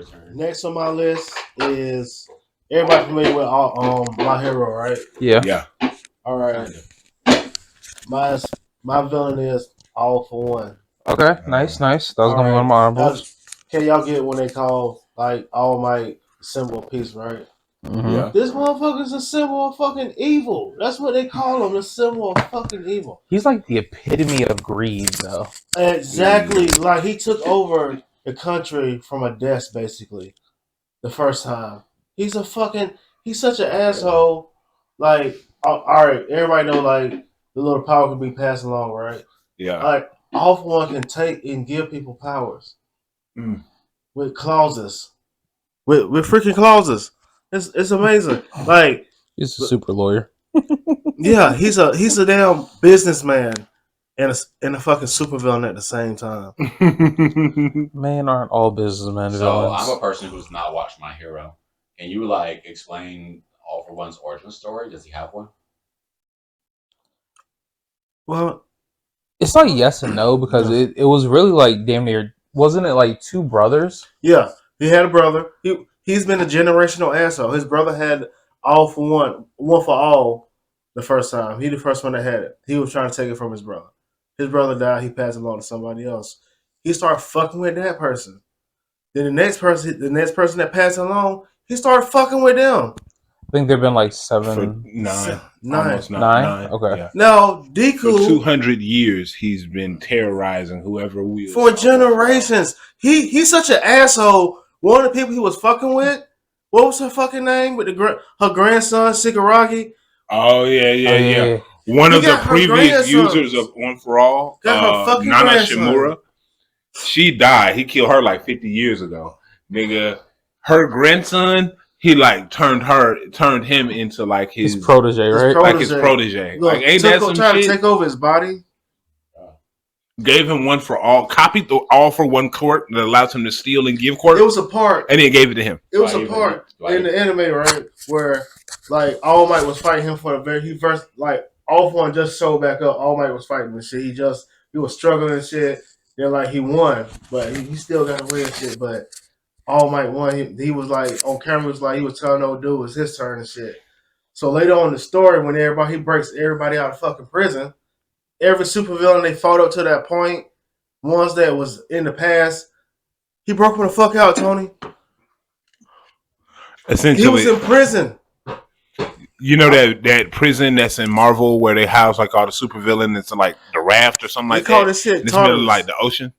your turn. Next on my list is everybody familiar with My Hero, right? Yeah. Yeah. All right. My my villain is All for One. Okay. Nice. That was All gonna be one of my honorables. Can y'all get when they call like All Might symbol of peace, right? Mm-hmm. Yeah. This motherfucker's a symbol of fucking evil. That's what they call him, the symbol of fucking evil. He's like the epitome of greed, though. Exactly. Like he took over the country from a desk, basically, the first time. He's such an asshole. Like, all right, everybody know like the little power can be passed along, right? Yeah. Like, All for One can take and give people powers with clauses, with freaking clauses. It's amazing. Like, He's a super lawyer. yeah, he's a damn businessman and a fucking supervillain at the same time. Man, aren't all businessmen So villains? I'm a person who's not watched My Hero. Can you like explain All for One's origin story? Does he have one? Well, It's like yes and no because it was really like damn near, wasn't it like two brothers? yeah, he had a brother. He's been a generational asshole. His brother had All for One, one for all. The first time, he the first one that had it. He was trying to take it from his brother. His brother died. He passed it along to somebody else. He started fucking with that person. Then the next person that passed it along, he started fucking with them. I think there've been like seven, Nine. Nine. Nine? Okay. Yeah. Now, For Deku, 200 years, he's been terrorizing whoever we for generations, he's such an asshole. One of the people he was fucking with, what was her fucking name? With her grandson Shigaraki. Oh yeah. One He of the got her previous grandsons. users of One for All, Got her fucking Nana grandson. Shimura, she died. He killed her like 50 years ago, nigga. Her grandson, he like turned him into like his protege, right? Like his protege. Look, like ain't that some trying shit? to take over his body. Gave him One for All, copied the All for One quirk that allows him to steal and give quirk. It was a part. And then gave it to him. It was a part in the anime, right, where like All Might was fighting him for the very first, like All for One just showed back up. All Might was fighting and shit. He was struggling and shit. Then like he won, but he still got to win shit. But All Might won. He was like on camera, was like he was telling old dude it was his turn and shit. So later on in the story, when he breaks everybody out of fucking prison, every supervillain they fought up to that point, ones that was in the past, he broke them the fuck out, Tony. Essentially, he was in prison. You know that prison that's in Marvel where they house like all the supervillains, it's like the Raft or something like that. They call this shit It's middle of like the ocean.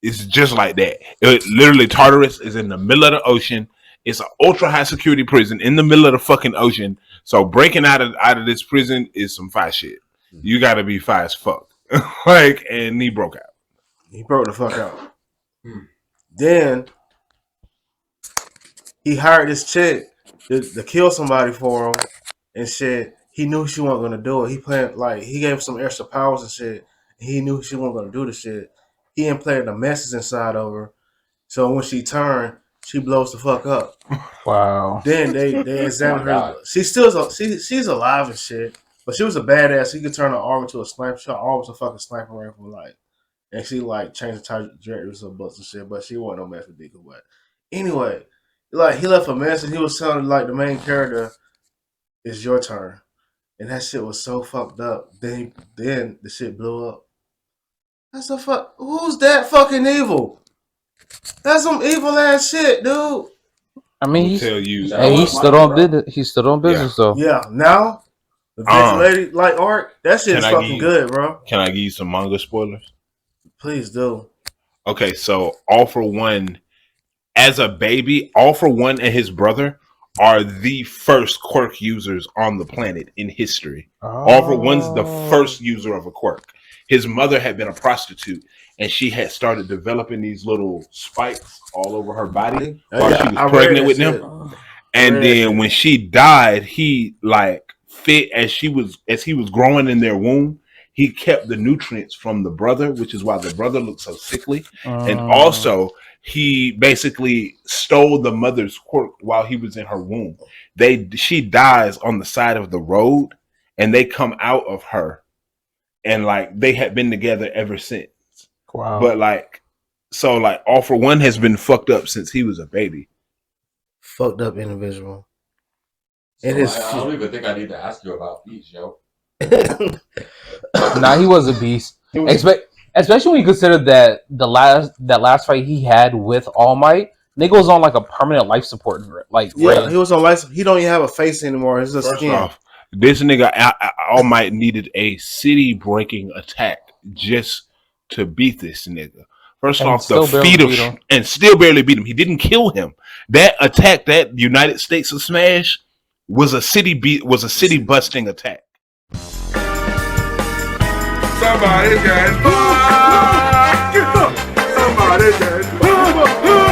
It's just like that. It literally, Tartarus is in the middle of the ocean. It's an ultra high security prison in the middle of the fucking ocean. So breaking out of this prison is some fire shit. You got to be fire as fuck. Like, and he broke out. He broke the fuck out. Then he hired this chick to kill somebody for him and shit. He knew she wasn't gonna do it. He planned like he gave him some extra powers and shit. He knew she wasn't gonna do the shit. He implanted a message inside of her. So when she turned, she blows the fuck up. Wow. Then they examined her. She's alive and shit. But she was a badass. She could turn her arm into a sniper. Her arm was a fucking sniper rifle, like, and she like changed the trajectories of butts and shit. But she wasn't no mess with Deku. But anyway, like he left a message. He was telling like the main character, "It's your turn," and that shit was so fucked up. Then the shit blew up. That's a fuck. Who's that fucking evil? That's some evil ass shit, dude. I mean, he stood on business. He stood on business though. Yeah. Now the Lady like art, that shit is fucking good, bro. Can I give you some manga spoilers? Please do. Okay, so All for One, as a baby, All for One and his brother are the first quirk users on the planet in history. All for One's the first user of a quirk. His mother had been a prostitute, and she had started developing these little spikes all over her body while she was pregnant with them. And then when she died, he like fit as he was growing in their womb. He kept the nutrients from the brother, which is why the brother looked so sickly. And also, he basically stole the mother's quirk while he was in her womb. She dies on the side of the road, and they come out of her, and like they had been together ever since. Wow. But like So like All For One has been fucked up since he was a baby. Fucked up individual. So And his I don't even think I need to ask you about Beast, yo. Nah, he was a beast. Especially when you consider that last fight he had with All Might, nigga was on like a permanent life support. Like, yeah, he was on license. He don't even have a face anymore. It's just First skin. off, this nigga All Might needed a city breaking attack just to beat this nigga. First And off, the still feet barely of beat him. and still barely beat him. He didn't kill him. That attack, that United States of Smash, was a city busting attack. Somebody get fucked. Somebody get fucked.